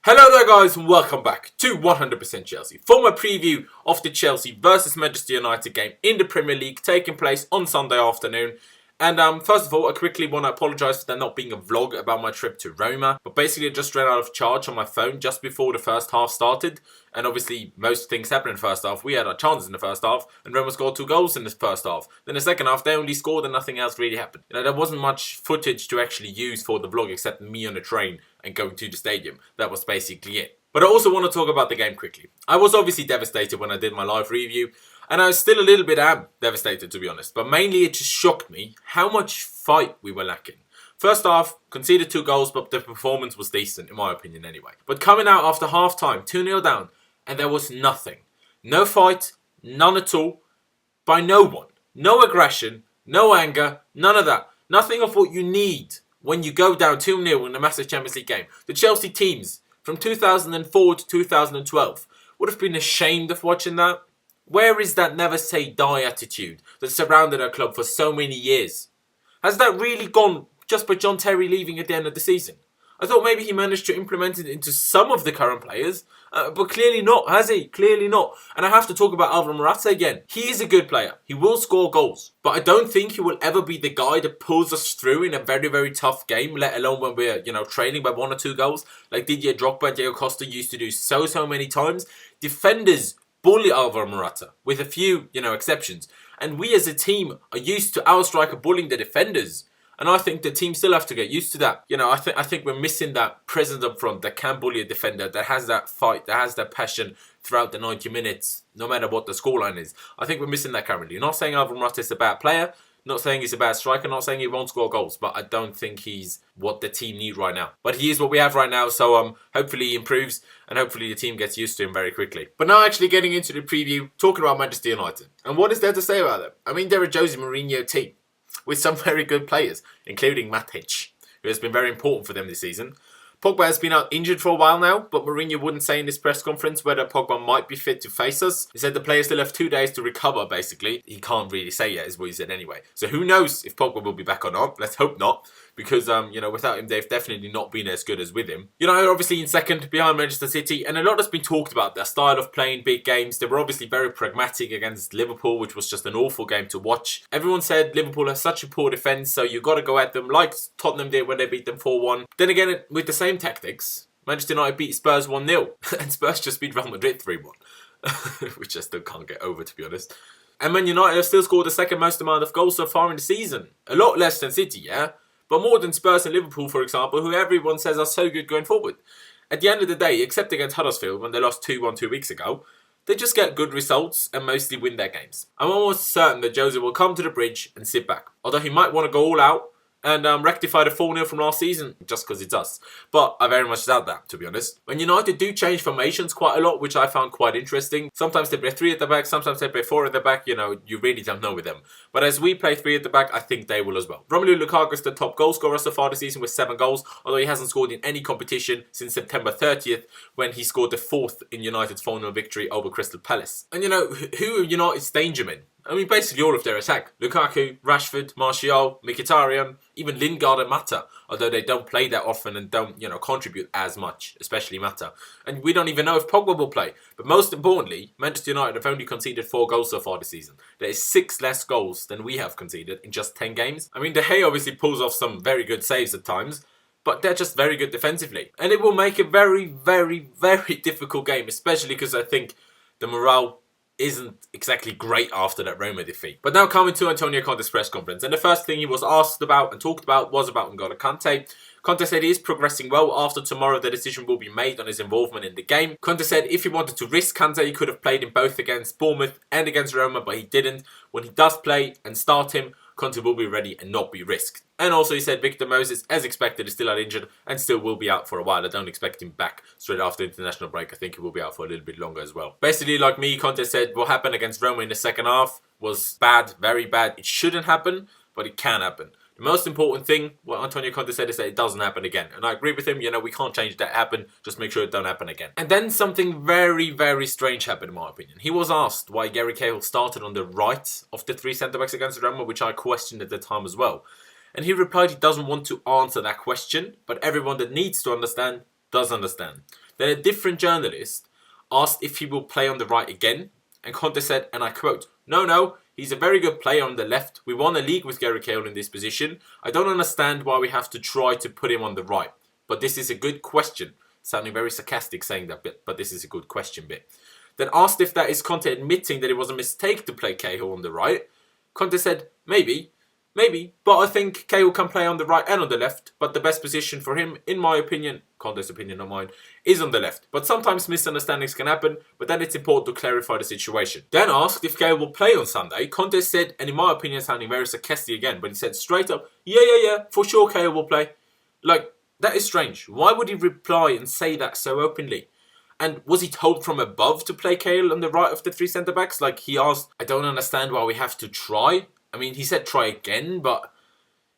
Hello there guys and welcome back to 100% Chelsea for my preview of the Chelsea versus Manchester United game in the Premier League taking place on Sunday afternoon. And first of all, I quickly want to apologise for there not being a vlog about my trip to Roma. But basically I just ran out of charge on my phone just before the first half started. And obviously most things happened in the first half. We had our chances in the first half and Roma scored 2 goals in the first half. Then the second half they only scored and nothing else really happened. There wasn't much footage to actually use for the vlog except me on the train and going to the stadium. That was basically it. But I also want to talk about the game quickly. I was obviously devastated when I did my live review. And I still a little bit am devastated, to be honest. But mainly it just shocked me how much fight we were lacking. First half, conceded 2 goals, but the performance was decent, in my opinion anyway. But coming out after half-time, 2-0 down, and there was nothing. No fight, none at all, by no one. No aggression, no anger, none of that. Nothing of what you need when you go down 2-0 in a massive Champions League game. The Chelsea teams from 2004 to 2012 would have been ashamed of watching that. Where is that never say die attitude that surrounded our club for so many years? Has that really gone just by John Terry leaving at the end of the season? I thought maybe he managed to implement it into some of the current players, but clearly not, has he? Clearly not. And I have to talk about Alvaro Morata again. He is a good player. He will score goals. But I don't think he will ever be the guy that pulls us through in a very, very tough game, let alone when we're, trailing by 1 or 2 goals, like Didier Drogba and Diego Costa used to do so many times. Defenders bully Alvaro Morata, with a few, exceptions. And we as a team are used to our striker bullying the defenders. And I think the team still have to get used to that. I think we're missing that presence up front that can bully a defender, that has that fight, that has that passion throughout the 90 minutes, no matter what the scoreline is. I think we're missing that currently. Not saying Alvaro Morata is a bad player, not saying he's a bad striker, not saying he won't score goals, but I don't think he's what the team need right now. But he is what we have right now, so hopefully he improves and hopefully the team gets used to him very quickly. But now actually getting into the preview, talking about Manchester United. And what is there to say about them? I mean, they're a Jose Mourinho team with some very good players, including Matic, who has been very important for them this season. Pogba has been out injured for a while now, but Mourinho wouldn't say in this press conference whether Pogba might be fit to face us. He said the players still have 2 days to recover, basically. He can't really say yet, is what he said anyway. So who knows if Pogba will be back or not. Let's hope not, because, without him, they've definitely not been as good as with him. Obviously in second behind Manchester City, and a lot has been talked about their style of playing big games. They were obviously very pragmatic against Liverpool, which was just an awful game to watch. Everyone said Liverpool has such a poor defence, so you've got to go at them like Tottenham did when they beat them 4-1. Then again, with the same tactics, Manchester United beat Spurs 1-0, and Spurs just beat Real Madrid 3-1, which I still can't get over, to be honest. And Man United have still scored the second most amount of goals so far in the season. A lot less than City, yeah? But more than Spurs and Liverpool, for example, who everyone says are so good going forward. At the end of the day, except against Huddersfield when they lost 2-1 2 weeks ago, they just get good results and mostly win their games. I'm almost certain that Jose will come to the bridge and sit back. Although he might want to go all out and rectify the 4-0 from last season, just because it's us. But I very much doubt that, to be honest. When United do change formations quite a lot, which I found quite interesting. Sometimes they play 3 at the back, sometimes they play 4 at the back. You really don't know with them. But as we play 3 at the back, I think they will as well. Romelu Lukaku is the top goal scorer so far this season with 7 goals, although he hasn't scored in any competition since September 30th, when he scored the 4th in United's 4-0 victory over Crystal Palace. And who are United's danger men? I mean, basically all of their attack. Lukaku, Rashford, Martial, Mkhitaryan, even Lingard and Mata, although they don't play that often and don't, contribute as much, especially Mata. And we don't even know if Pogba will play. But most importantly, Manchester United have only conceded 4 goals so far this season. There is 6 less goals than we have conceded in just 10 games. I mean, De Gea obviously pulls off some very good saves at times, but they're just very good defensively. And it will make a very, very, very difficult game, especially because I think the morale isn't exactly great after that Roma defeat. But now coming to Antonio Conte's press conference, and the first thing he was asked about and talked about was about N'Golo Kante. Conte said he is progressing well. After tomorrow, the decision will be made on his involvement in the game. Conte said if he wanted to risk Kante, he could have played him both against Bournemouth and against Roma, but he didn't. When he does play and start him, Conte will be ready and not be risked. And also he said Victor Moses, as expected, is still out injured and still will be out for a while. I don't expect him back straight after international break. I think he will be out for a little bit longer as well. Basically, like me, Conte said what happened against Roma in the second half was bad, very bad. It shouldn't happen, but it can happen. The most important thing, what Antonio Conte said, is that it doesn't happen again. And I agree with him, we can't change that happen. Just make sure it don't happen again. And then something very, very strange happened, in my opinion. He was asked why Gary Cahill started on the right of the 3 centre-backs against Roma, which I questioned at the time as well. And he replied he doesn't want to answer that question, but everyone that needs to understand does understand. Then a different journalist asked if he will play on the right again, and Conte said, and I quote, No, he's a very good player on the left. We won a league with Gary Cahill in this position. I don't understand why we have to try to put him on the right. But this is a good question. Sounding very sarcastic saying that bit, but this is a good question bit. Then asked if that is Conte admitting that it was a mistake to play Cahill on the right, Conte said, maybe, but I think Cahill can play on the right and on the left, but the best position for him, in my opinion, Conte's opinion, not mine, is on the left. But sometimes misunderstandings can happen, but then it's important to clarify the situation. Then asked if Cahill will play on Sunday, Conte said, and in my opinion sounding very sarcastic again, but he said straight up, yeah, for sure Cahill will play. Like, that is strange. Why would he reply and say that so openly? And was he told from above to play Cahill on the right of the three centre-backs? Like, he asked, I don't understand why we have to try. I mean, he said try again, but,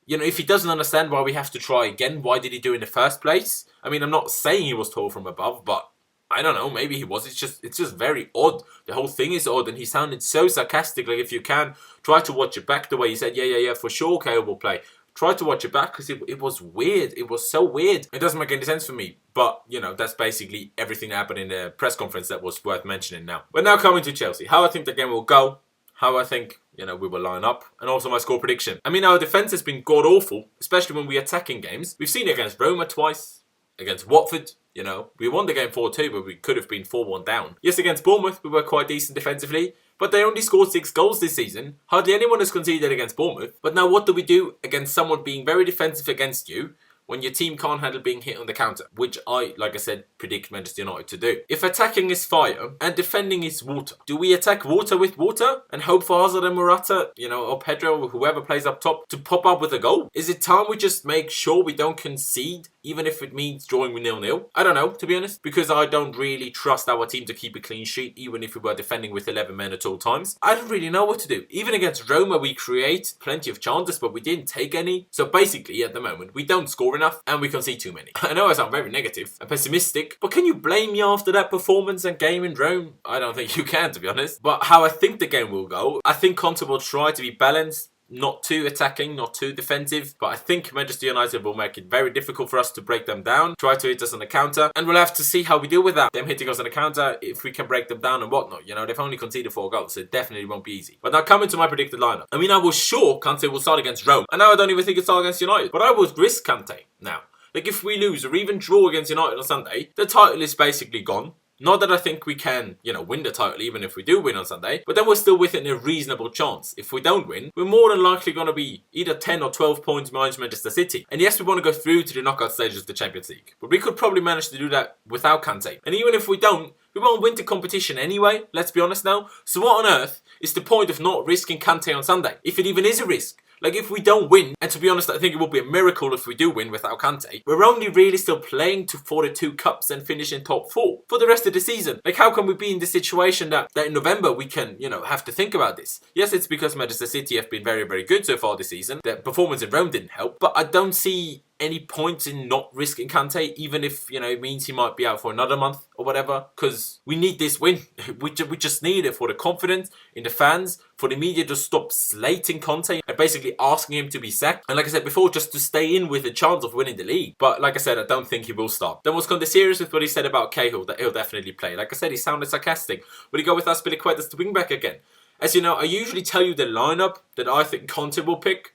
you know, if he doesn't understand why we have to try again, why did he do it in the first place? I mean, I'm not saying he was told from above, but I don't know, maybe he was. It's just very odd. The whole thing is odd, and he sounded so sarcastic. Like, if you can, try to watch it back the way he said, yeah, for sure Cahill will play. Try to watch it back because it was weird. It was so weird. It doesn't make any sense for me. But, you know, that's basically everything that happened in the press conference that was worth mentioning now. But now coming to Chelsea. How I think the game will go. How I think, you know, we will line up. And also my score prediction. I mean, our defence has been god-awful. Especially when we attack in games. We've seen it against Roma twice. Against Watford. You know, we won the game 4-2, but we could have been 4-1 down. Yes, against Bournemouth, we were quite decent defensively. But they only scored 6 goals this season. Hardly anyone has conceded against Bournemouth. But now what do we do against someone being very defensive against you when your team can't handle being hit on the counter? Which I, like I said, predict Manchester United to do. If attacking is fire and defending is water, do we attack water with water and hope for Hazard and Morata, you know, or Pedro or whoever plays up top to pop up with a goal? Is it time we just make sure we don't concede, even if it means drawing with 0-0? I don't know, to be honest, because I don't really trust our team to keep a clean sheet, even if we were defending with 11 men at all times. I don't really know what to do. Even against Roma, we create plenty of chances, but we didn't take any. So basically, at the moment, we don't score enough and we concede too many. I know I sound very negative and pessimistic, but can you blame me after that performance and game in Rome? I don't think you can, to be honest. But how I think the game will go, I think Conte will try to be balanced. Not too attacking, not too defensive. But I think Manchester United will make it very difficult for us to break them down. Try to hit us on the counter. And we'll have to see how we deal with that. Them hitting us on the counter, if we can break them down and whatnot. You know, they've only conceded 4 goals, so it definitely won't be easy. But now coming to my predicted lineup. I mean, I was sure Kante will start against Rome. And now I don't even think he'll start against United. But I would risk Kante now. Like, if we lose or even draw against United on Sunday, the title is basically gone. Not that I think we can, you know, win the title even if we do win on Sunday, but then we're still within a reasonable chance. If we don't win, we're more than likely going to be either 10 or 12 points behind Manchester City. And yes, we want to go through to the knockout stages of the Champions League, but we could probably manage to do that without Kante. And even if we don't, we won't win the competition anyway, let's be honest now. So what on earth is the point of not risking Kante on Sunday, if it even is a risk? Like, if we don't win, and to be honest, I think it would be a miracle if we do win without Kante, we're only really still playing for the 2 cups and finish in top 4 for the rest of the season. Like, how can we be in this situation that in November we can, you know, have to think about this? Yes, it's because Manchester City have been very, very good so far this season. Their performance in Rome didn't help, but I don't see any points in not risking Kante, even if, you know, it means he might be out for another month or whatever, because we need this win. We just need it for the confidence in the fans, for the media to stop slating Conte and basically asking him to be sacked. And like I said before, just to stay in with a chance of winning the league. But like I said, I don't think he will start. Then was Conte serious with what he said about Cahill, that he'll definitely play? Like I said, he sounded sarcastic. Will he go with Azpilicueta to wing back again? As you know, I usually tell you the lineup that I think Conte will pick.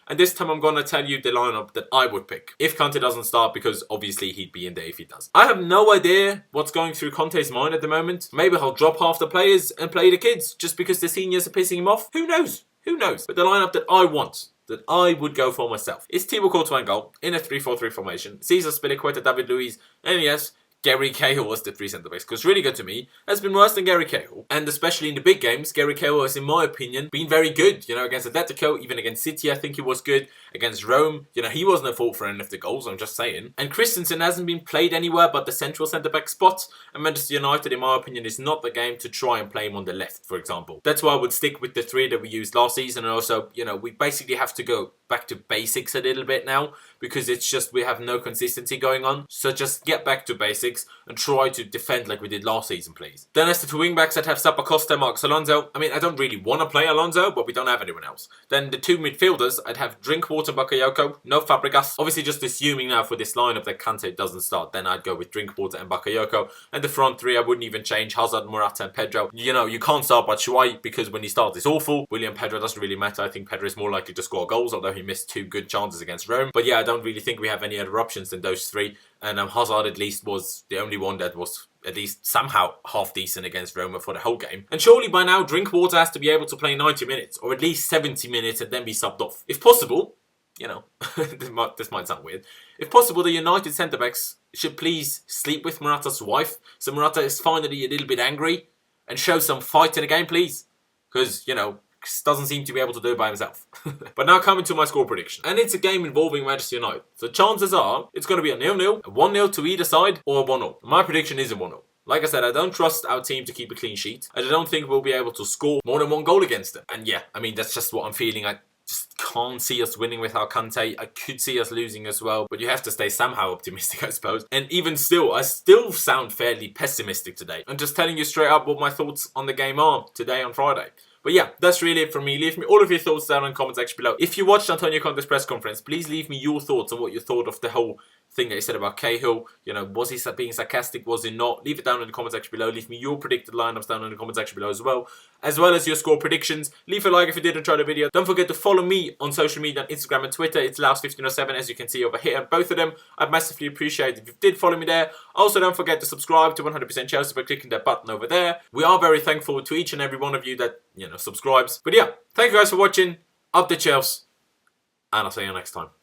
And this time I'm going to tell you the lineup that I would pick if Conte doesn't start, because obviously he'd be in there if he does. I have no idea what's going through Conte's mind at the moment. Maybe he'll drop half the players and play the kids just because the seniors are pissing him off. Who knows? Who knows? But the lineup that I want, that I would go for myself, is Thibaut Courtois in goal in a 3-4-3 formation. Cesar Azpilicueta, David Luiz, and yes, Gary Cahill was the 3 centre-backs, because really good to me has been worse than Gary Cahill. And especially in the big games, Gary Cahill has, in my opinion, been very good. You know, against Atletico, even against City, I think he was good. Against Rome, you know, he wasn't at fault for any of the goals, I'm just saying. And Christensen hasn't been played anywhere but the central centre-back spot. And Manchester United, in my opinion, is not the game to try and play him on the left, for example. That's why I would stick with the 3 that we used last season. And also, you know, we basically have to go back to basics a little bit now, because it's just we have no consistency going on. So just get back to basics. basics and try to defend like we did last season, please. Then as the two wing-backs, I'd have Zappacosta, Marcos Alonso. I mean, I don't really want to play Alonso, but we don't have anyone else. Then the two midfielders, I'd have Drinkwater, Bakayoko, no Fabregas. Obviously, just assuming now for this lineup that Kante doesn't start, then I'd go with Drinkwater and Bakayoko. And the front three, I wouldn't even change Hazard, Morata and Pedro. You know, you can't start Batshuayi because when he starts, it's awful. William Pedro doesn't really matter. I think Pedro is more likely to score goals, although he missed 2 good chances against Rome. But yeah, I don't really think we have any other options than those three. And Hazard at least was the only one that was at least somehow half decent against Roma for the whole game. And surely by now, Drinkwater has to be able to play 90 minutes or at least 70 minutes and then be subbed off. If possible, you know, this might sound weird. If possible, the United centre-backs should please sleep with Morata's wife, so Morata is finally a little bit angry and show some fight in the game, please. Because, you know, doesn't seem to be able to do it by himself. But now coming to my score prediction. And it's a game involving Manchester United. So chances are it's going to be a 0-0, a 1-0 to either side, or a 1-0. My prediction is a 1-0. Like I said, I don't trust our team to keep a clean sheet. And I don't think we'll be able to score more than 1 goal against them. And yeah, I mean, that's just what I'm feeling. I just can't see us winning without Conte. I could see us losing as well. But you have to stay somehow optimistic, I suppose. And even still, I still sound fairly pessimistic today. I'm just telling you straight up what my thoughts on the game are today on Friday. But yeah, that's really it from me. Leave me all of your thoughts down in the comment section below. If you watched Antonio Conte's press conference, please leave me your thoughts on what you thought of the whole thing that he said about Cahill. You know, was he being sarcastic? Was he not? Leave it down in the comment section below. Leave me your predicted lineups down in the comment section below as well as your score predictions. Leave a like if you did enjoy the video. Don't forget to follow me on social media on Instagram and Twitter. It's Laos1507 as you can see over here on both of them. I'd massively appreciate it if you did follow me there. Also, don't forget to subscribe to 100% Chelsea by clicking that button over there. We are very thankful to each and every one of you that, you know, subscribes. But yeah, thank you guys for watching. Up the Chelsea, and I'll see you next time.